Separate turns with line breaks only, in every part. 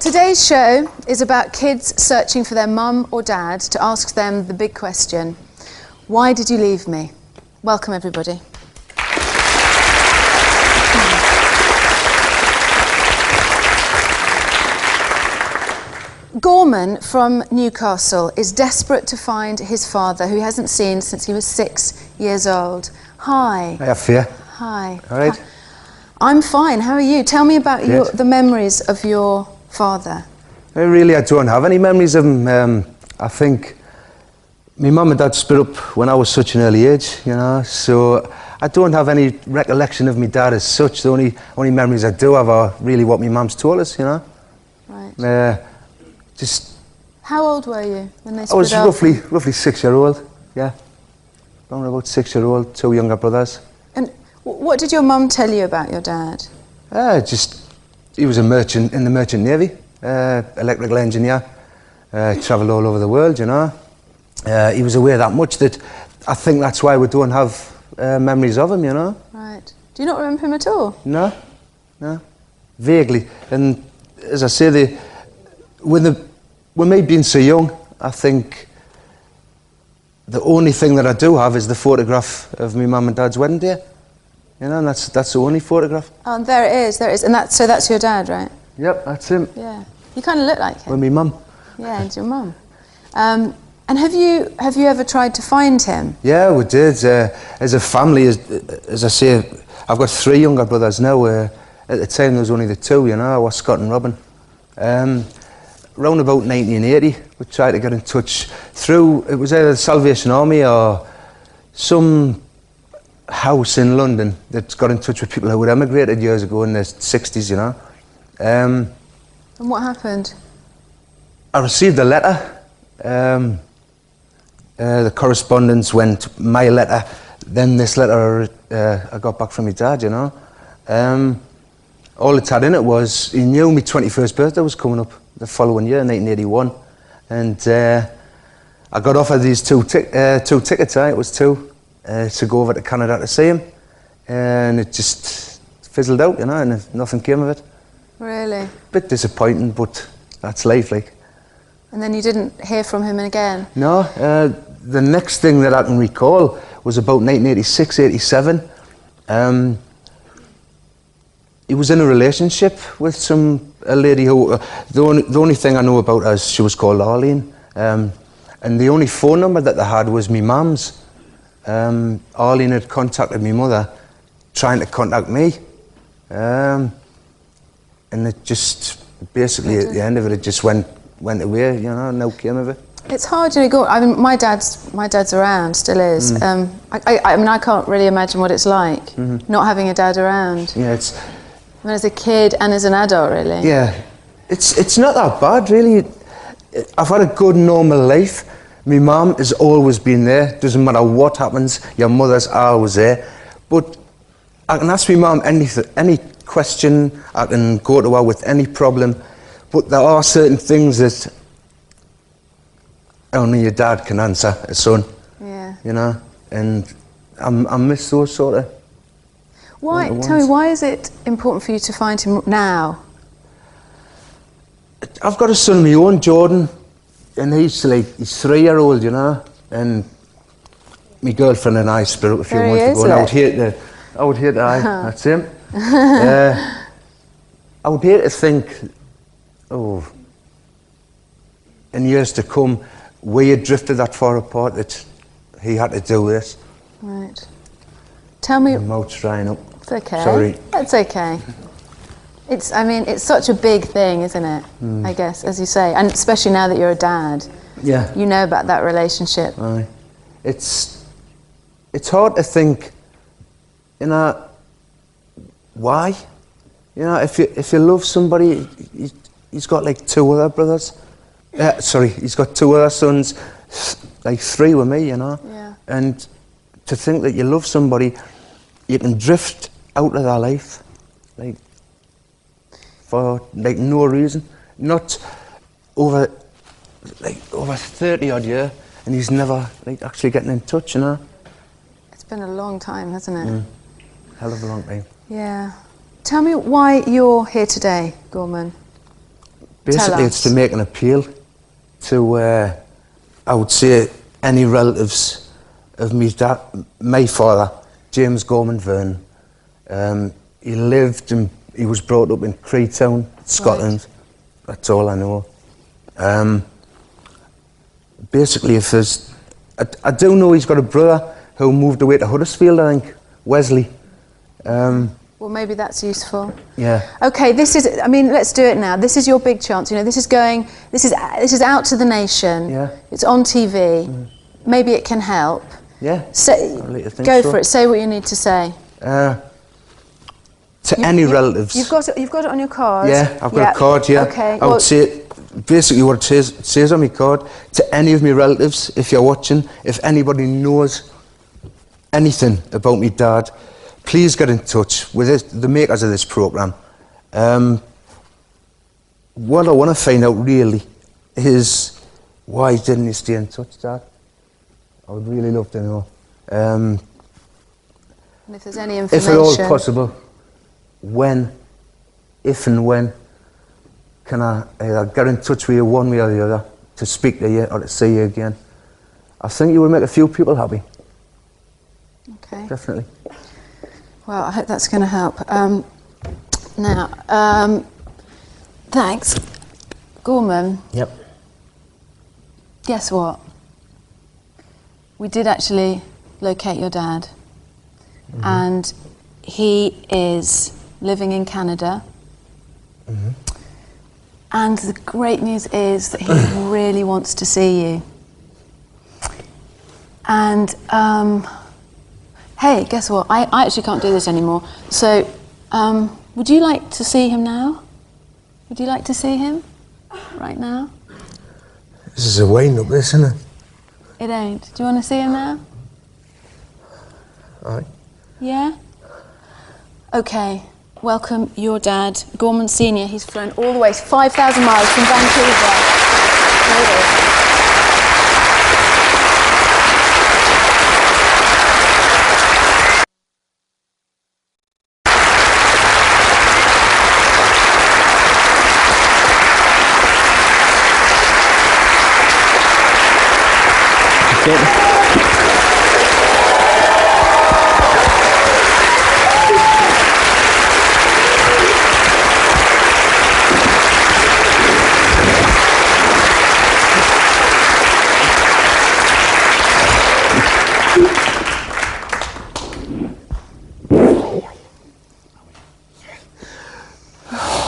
Today's show is about kids searching for their mum or dad to ask them the big question, why did you leave me? Welcome everybody. Gorman from Newcastle is desperate to find his father, who he hasn't seen since he was 6 years old. Hi.
Hi, Afia.
Hi.
All right.
I'm fine. How are you? Tell me about the memories of your father.
I don't have any memories of him. I think my mum and dad split up when I was such an early age, you know, so I don't have any recollection of my dad as such. The only memories I do have are really what my mum's told us, you know.
Right.
How
old were you when they split up?
I was roughly 6-year-old, yeah. Around about 6-year-old, 2 younger brothers.
And what did your mum tell you about your dad?
He was a merchant in the Merchant Navy, electrical engineer, travelled all over the world, you know. He was aware that much that I think that's why we don't have memories of him, you know.
Right. Do you not remember him at all?
No, vaguely. And as I say, with me being so young, I think the only thing that I do have is the photograph of my mum and dad's wedding day. You know, and that's the only photograph.
Oh, and there it is, and that's your dad, right?
Yep, that's him.
Yeah, you kind of look like him.
With my mum.
Yeah, it's your mum. And have you ever tried to find him?
Yeah, we did. As a family, as I say, I've got 3 younger brothers now. At the time, there was only the 2. You know, I was Scott and Robin. Around about 1980, we tried to get in touch through, it was either the Salvation Army or some house in London that got in touch with people who had emigrated years ago in the 60s, you know.
And what happened?
I received a letter. The correspondence went, my letter, then this letter I got back from my dad, you know. All it had in it was, he knew my 21st birthday was coming up the following year, 1981, and I got offered these two tickets, it was 2, to go over to Canada to see him, and it just fizzled out, you know, and nothing came of it.
Really?
Bit disappointing, but that's life, like.
And then you didn't hear from him again?
No, the next thing that I can recall was about 1986, 87. He was in a relationship with a lady who, the only thing I know about her is she was called Arlene. And the only phone number that they had was my mum's. Arlene had contacted my mother, trying to contact me. And it just, basically at the end of it, it just went away, you know, no came of it.
It's hard, you know, I mean, my dad's around, still is. I mean, I can't really imagine what it's like, not having a dad around.
Yeah,
I mean, as a kid and as an adult, really.
Yeah, it's not that bad, really. I've had a good, normal life. My mum has always been there. Doesn't matter what happens, your mother's always there. But I can ask my mum any question, I can go to her with any problem, but there are certain things that only your dad can answer, a son.
Yeah.
You know, and I miss those sort of...
Tell me, why is it important for you to find him now?
I've got a son of my own, Jordan, and he's 3-year-old, you know, and my girlfriend and I split up a few months ago, and I would hate to, that's him. I would hate to think, in years to come, we had drifted that far apart that he had to do this.
Right. Tell me...
My mouth's drying up.
It's okay.
Sorry.
That's okay. I mean, it's such a big thing, isn't it? I guess, as you say, and especially now that you're a dad.
Yeah.
You know about that relationship.
Aye. It's hard to think, you know, why? You know, if you love somebody, he's got like 2 other brothers. He's got 2 other sons, like 3 with me, you know.
Yeah.
And to think that you love somebody, you can drift out of their life, like, for like no reason, not over 30 odd years, and he's never like actually getting in touch, you know.
It's been a long time, hasn't it?
Hell of a long time.
Yeah. Tell me why you're here today, Gorman.
Basically, it's to make an appeal to, I would say, any relatives of my father, James Gorman Verne. He lived and he was brought up in Creetown, Scotland. Right. That's all I know. Basically, if there's, I do know he's got a brother who moved away to Huddersfield, I think, Wesley.
Well, maybe that's useful.
Yeah.
Okay, this is, I mean, let's do it now. This is your big chance, you know, this is going, this is out to the nation.
Yeah.
It's on TV. Maybe it can help.
Yeah.
Go for it, say what you need to say.
To any relatives.
You've got it on your card?
Yeah, I've got a card, yeah.
Okay.
I would say, basically what it says on my card, to any of my relatives, if you're watching, if anybody knows anything about me dad, please get in touch with the makers of this programme. What I want to find out really is, why didn't you stay in touch, Dad? I would really love to know.
And if there's any information...
If at all possible, if and when, can I either get in touch with you one way or the other, to speak to you or to see you again? I think you will make a few people happy.
Okay.
Definitely.
Well, I hope that's going to help. Thanks. Gorman.
Yep.
Guess what? We did actually locate your dad. And he is living in Canada. And the great news is that he really wants to see you. And, hey, guess what? I actually can't do this anymore. So, would you like to see him now? Would you like to see him right now?
This is a wind-up, this, isn't it?
It ain't. Do you want to see him now?
Aye.
Yeah? Okay. Welcome your dad, Gorman Senior. He's flown all the way 5,000 miles from Vancouver. Here it is.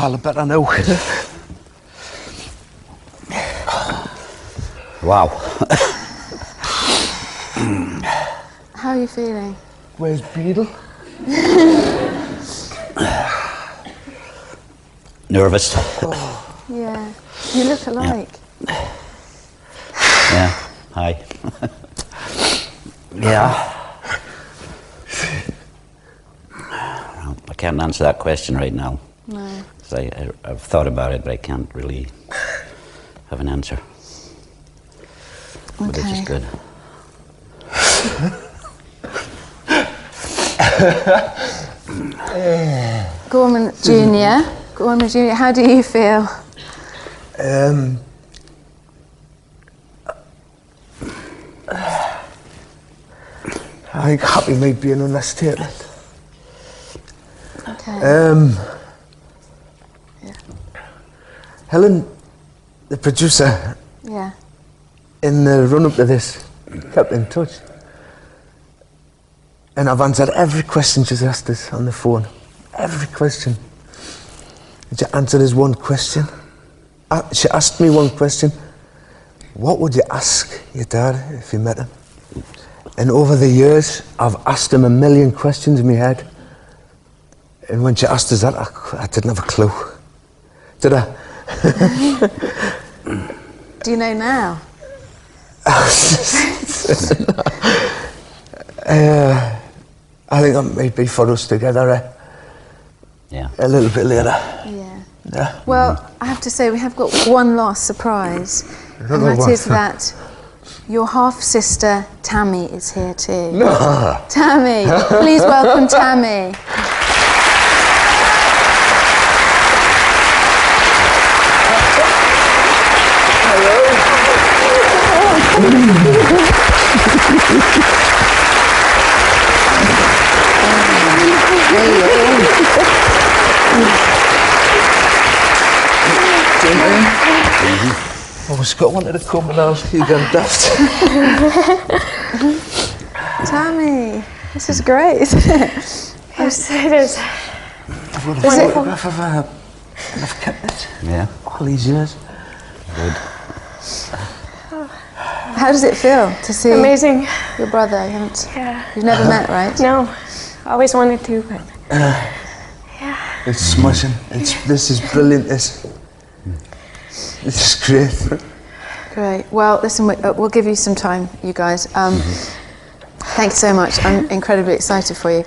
I'll better know.
Wow.
How are you feeling?
Where's Beadle?
Nervous.
Yeah. You look alike.
Yeah. Hi. Yeah. I can't answer that question right now.
No.
I've thought about it, but I can't really have an answer. But this is good.
Gorman Jr., Gorman Jr., how do you feel?
I think happy might be an understatement.
Okay.
Helen, the producer,
Yeah.
in the run-up to this, kept in touch. And I've answered every question she's asked us on the phone. Every question. And she answered us one question. She asked me one question. What would you ask your dad if you met him? And over the years, I've asked him a million questions in my head. And when she asked us that, I didn't have a clue. Did I?
Do you know now?
I think that might be for us together,
Yeah.
a little bit later.
Yeah.
Yeah.
Well, I have to say we have got one last surprise. And
Another
that
one.
is that your half-sister, Tammy, is here too.
No.
Tammy, please welcome Tammy.
Oh, Scott wanted to come and I was you going daft.
Tammy, this is great, isn't it?
Yes, it is.
I've got a photograph of her and I've kept it.
Yeah.
All these years.
Good.
How does it feel to see
Amazing.
your brother?
Yeah.
You've never met, right?
No, I always wanted to, but
It's smashing. This is brilliant. This is great.
Great. Well, listen, we'll give you some time, you guys. Thank you so much. I'm incredibly excited for you.